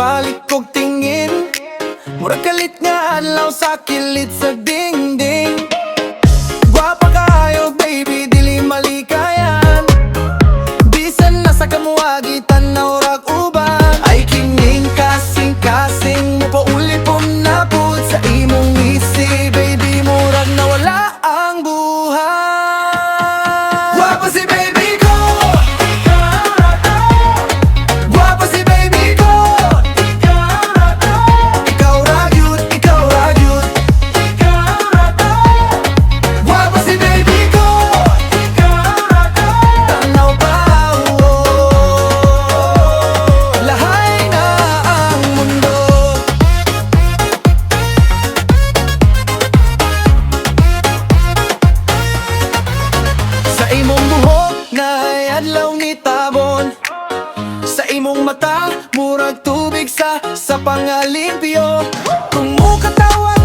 balik kog tingin, murag kalit nga adlaw sa kilid sa dingding. Gwapa kaayo baby, dili malikayan, bisan nasa kamuwagi tanaw rag uban. Ay kining kasing-kasing mo pauli pom napud sa imong ngisi, baby murag nawala ang buhay. Gwapa si baby ko, gwapa si baby ko, ikaw ragyud, ikaw ragyud. Gwapa si baby ko, tanaw pa, lahay na ang mundo. Sa imong buhok na adlaw ni tabon, sa imong mata murag tubig sa pangalimpyo. Kung mo katawag